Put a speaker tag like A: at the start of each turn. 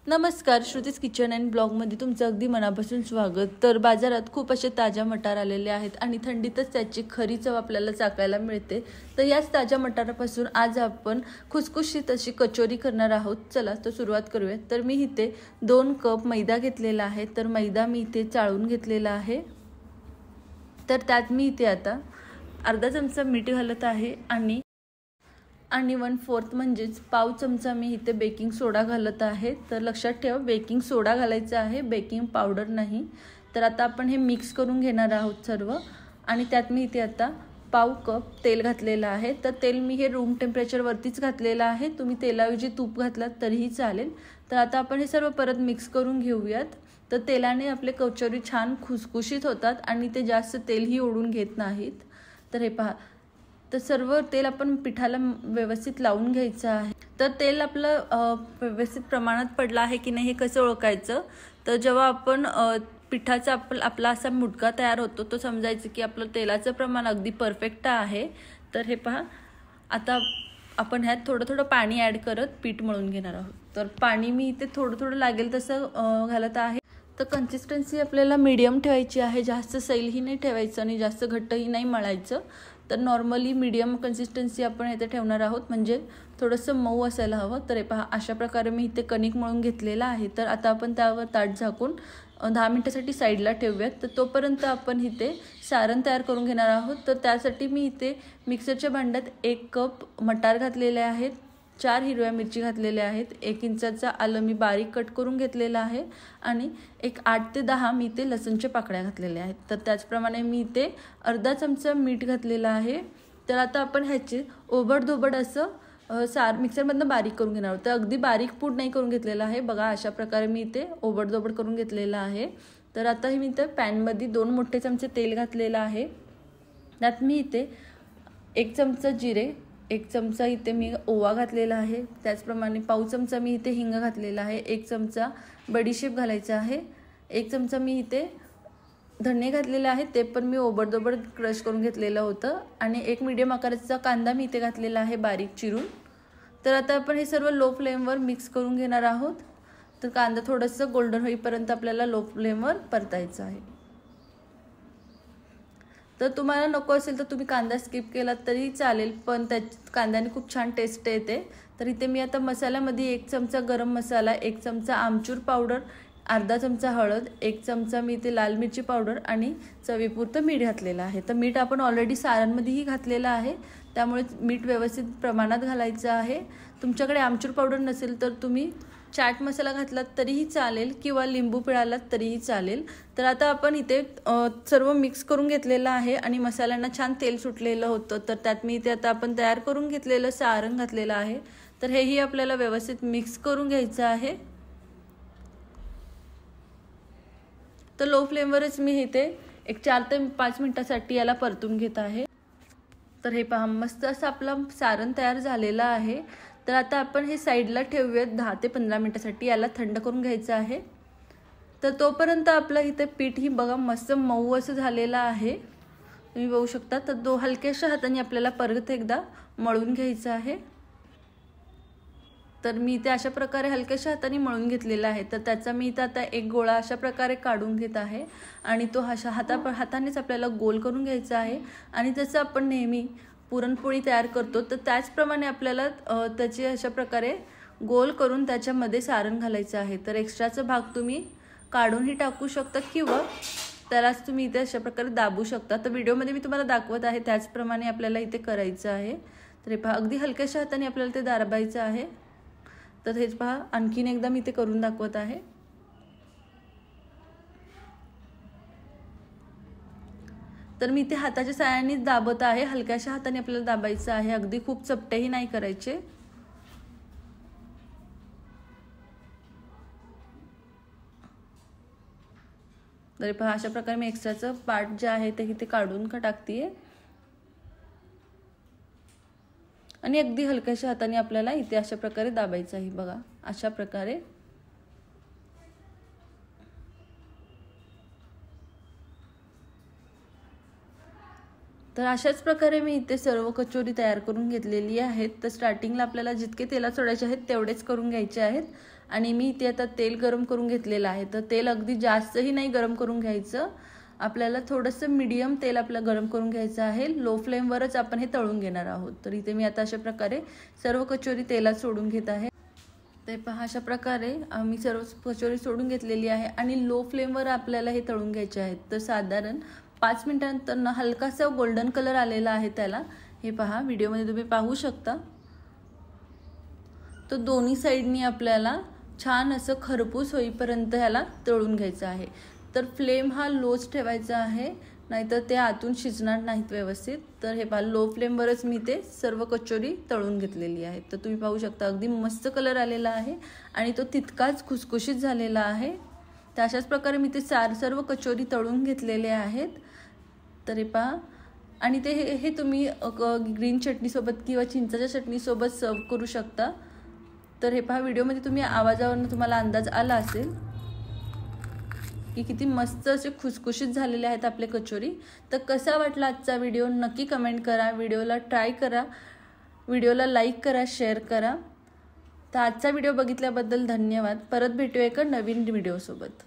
A: नमस्कार, Shruti's kitchen and ब्लॉगमध्ये तुमचं अगदी मनापासून स्वागत। तर बाजारात खूप असे ताज्या मटार आलेले आहेत आणि थंडीतच त्याची खरी चव आपल्याला चाखायला मिळते। तर याच ताज्या मटारापासून आज आपण खुसखुशीत अशी कचोरी करणार आहोत। चला तर सुरुवात करूया। तर मी इथे 2 कप मैदा घेतलेला आहे। तर मैदा मी इथे चाळून घेतलेला आहे। तर त्यात मी इथे आता अर्धा चमचा मीठ घालत आहे आणि 1/4 म्हणजेच पाव चमचा मी इथे बेकिंग सोडा घालत आहे। तर लक्षात ठेवा, बेकिंग सोडा घालायचा आहे, बेकिंग पावडर नाही। तर आता आपण हे मिक्स करून घेणार आहोत सर्व। आणि त्यात मी इथे आता पाव कप तेल घातलेलं आहे। तर तेल मी हे रूम टेम्परेचर वरतीच घातलेलं आहे, तुम्ही तेलाऐवजी तूप घातलात तरीही चालेल। तर आता आपण हे सर्व परत मिक्स करून घेऊयात। तर तेलाने आपले कचोरी छान खुसखुशीत होतात आणि ते जास्त तेलही ओढून घेत नाहीत। तर हे पहा, तर सर्व तेल आपण पिठाला व्यवस्थित लावून घ्यायचं आहे। तर तेल आपलं व्यवस्थित प्रमाणात पडलं आहे की नाही हे कसं ओळखायचं? तर जेव्हा आपण पिठाचा आपला असा मुटका तयार होतो तो समजायचं की आपलं तेलाचं प्रमाण अगदी परफेक्ट आहे। तर हे पहा, आता आपण ह्यात थोडं थोडं पाणी ॲड करत पीठ मळून घेणार आहोत। तर पाणी मी इथे थोडं थोडं लागेल तसं घालत आहे। तर कन्सिस्टन्सी आपल्याला मीडियम ठेवायची आहे, जास्त सैलही नाही ठेवायचं आणि जास्त घट्टही नाही मळायचं। तर नॉर्मली मीडियम कन्सिस्टन्सी आपण इथे ठेवणार आहोत, म्हणजे थोडंसं मऊ असायला हवं। तर हे पहा, अशा प्रकारे मी इथे कणिक मळून घेतलेला आहे। तर आता आपण त्यावर ताट झाकून 10 मिनिटासाठी साईडला ठेवूयात। तर तोपर्यंत आपण इथे सारण तयार करून घेणार आहोत। तर त्यासाठी मी इथे मिक्सरच्या भांड्यात 1 कप मटार घातलेले आहेत, 4 हिरव्या मिरची घातलेल्या आहेत, 1 इंचाचा आलं मी बारीक कट करून घेतलेला आहे आणि 8 ते 10 मी इथे लसूणच्या पाकळ्या घातलेल्या आहेत। तर त्याचप्रमाणे मी इथे अर्धा चमचा मीठ घातलेला आहे। तर आता आपण ह्याचे ओबडधोबड असं मिक्सरमधनं बारीक करून घेणार आहोत। तर अगदी बारीक पूड नाही करून घेतलेला आहे, बघा अशा प्रकारे मी इथे ओबडधोबड करून घेतलेला आहे। तर आता मी इथे पॅनमध्ये 2 मोठे चमचे तेल घातलेलं आहे। त्यात मी इथे 1 चमचा जिरे, 1 चमचा इथे मी ओवा घातलेला आहे, त्याचप्रमाणे पाव चमचा मी इथे हिंग घातलेला आहे, 1 चमचा बडीशेप घालायचा आहे, 1 चमचा मी इथे धणे घातलेले आहे, ते पण मी ओबडधोबड क्रश करून घेतलेलं होतं आणि 1 मीडियम आकाराचा कांदा मी इथे घातलेला आहे बारीक चिरून। तर आता आपण हे सर्व लो फ्लेमवर मिक्स करून घेणार आहोत। तर कांदा थोडंसं गोल्डन होईपर्यंत आपल्याला लो फ्लेमवर परतायचं आहे। तर तुम्हाला नको असेल तर तुम्ही कांदा स्किप केलात तरी चालेल, पण त्या कांद्याने खूप छान टेस्ट येते। तर इथे मी आता मसाल्यामध्ये 1 चमचा गरम मसाला, 1 चमचा आमचूर पावडर, अर्धा चमचा हळद, 1 चमचा मी इथे लाल मिरची पावडर आणि चवीपुरतं मीठ घातलेलं आहे। तर मीठ आपण ऑलरेडी सारणमध्येही घातलेलं आहे, त्यामुळे मीठ व्यवस्थित प्रमाणात घालायचं आहे। तुमच्याकडे आमचूर पावडर नसेल तर तुम्ही चाट मसाला घातलात तरीही चालेल किंवा लिंबू पिळालात तरीही चालेल। तर आता आपण इथे सर्व मिक्स करून घेतलेलं आहे आणि मसाल्यांना छान तेल सुटलेलं होतं। तर त्यात मी इथे आता आपण तयार करून घेतलेलं सारण घातलेलं आहे। तर हेही आपल्याला व्यवस्थित मिक्स करून घ्यायचं आहे। तर लो फ्लेमवरच मी इथे 4 ते 5 मिनिटासाठी याला परतून घेत आहे। तर हे पहा, मस्त असं आपलं सारण तयार झालेलं आहे। तर आता आपण हे साईडला ठेवूयात 10 ते 15 मिनिटासाठी, याला थंड करून घ्यायचं आहे। तर तोपर्यंत आपलं इथे पीठ ही बघा मस्त मऊ असं झालेलं आहे, तुम्ही बघू शकता। तर हलक्याशा हाताने आपल्याला परत एकदा मळून घ्यायचं आहे। तर मी इथे अशा प्रकारे हलक्याशा हाताने मळून घेतलेला आहे। तर त्याचा मी इथे आता एक गोळा अशा प्रकारे काढून घेत आहे आणि तो हातानेच आपल्याला गोल करून घ्यायचा आहे। आणि जसं आपण नेहमी पुरणपोळी तयार करतो तर त्याचप्रमाणे आपल्याला त्याचे अशा प्रकारे गोल करून त्याच्यामध्ये सारण घालायचं आहे। तर एक्स्ट्राचा भाग तुम्ही काढूनही टाकू शकता किंवा त्यालाच तुम्ही इथे अशा प्रकारे दाबू शकता। तर व्हिडिओमध्ये मी तुम्हाला दाखवत आहे त्याचप्रमाणे आपल्याला इथे करायचं आहे। तर हे पहा, अगदी हलक्याशा हाताने आपल्याला ते दाबायचं आहे। तर हेच पहा, आणखीन एकदा मी ते करून दाखवत आहे। तर मी इथे हाताच्या साहाय्यानेच दाबत आहे, हलक्याशा हाताने आपल्याला दाबायचं आहे, अगदी खूप चपटेही नाही करायचे। तर पहा, अशा प्रकारे मी एक्स्ट्राचं पार्ट जे आहे ते इथे काढून टाकतेय आणि अगदी हलक्याशा हाताने आपल्याला इथे अशा प्रकारे दाबायचं आहे, बघा अशा प्रकारे। तर अशाच प्रकारे मी इथे सर्व कचोरी तयार करून घेतलेली आहेत। तर स्टार्टिंगला आपल्याला जितके तेलात सोडायचे आहेत तेवढेच करून घ्यायचे आहेत आणि मी इथे आता तेल गरम करून घेतलेलं आहे. तर तेल अगदी जास्तही नाही गरम करून घ्यायचं, आपल्याला थोडंसं मीडियम तेल आपलं गरम करून घ्यायचं आहे. लो फ्लेमवरच आपण हे तळून घेणार आहोत. तर इथे मी आता अशा प्रकारे सर्व कचोरी तेलात सोडून घेत आहे. ते पहा, अशा प्रकारे मी सर्व कचोरी सोडून घेतलेली आहे आणि लो फ्लेमवर आपल्याला हे तळून घ्यायचे आहेत. तर साधारण 5 मिनिटांनंतर हलकासा गोल्डन कलर आलेला आहे त्याला. हे पहा, व्हिडिओमध्ये तुम्ही पाहू शकता. तर दोन्ही साईडनी आपल्याला छान असं खरपूस होईपर्यंत ह्याला तळून घ्यायचं आहे. तर फ्लेम हा लोच ठेवायचा आहे, नाहीतर ते आतून शिजणार नाहीत व्यवस्थित. तर हे पहा, लो फ्लेमवरच मी ते सर्व कचोरी तळून घेतलेली आहे. तर तुम्ही पाहू शकता अगदी मस्त कलर आलेला आहे आणि तो तितकाच खुसखुशीत झालेला आहे. तर अशाच प्रकारे मी ते सर्व कचोरी तळून घेतलेले आहेत. तर हे पहा, आणि ते हे तुम्ही ग्रीन चटणीसोबत किंवा चिंचाच्या चटणीसोबत सर्व करू शकता. तर हे पहा, व्हिडिओमध्ये तुम्ही आवाजावरून तुम्हाला अंदाज आला असेल की किती मस्त असे खुसखुशीत झालेले आहेत आपले कचोरी. तर कसा वाटला आजचा व्हिडिओ नक्की कमेंट करा. व्हिडिओला ट्राय करा, व्हिडिओला लाईक करा, शेअर करा. तर आजचा व्हिडिओ बघितल्याबद्दल धन्यवाद. परत भेटूया एका नवीन व्हिडिओसोबत.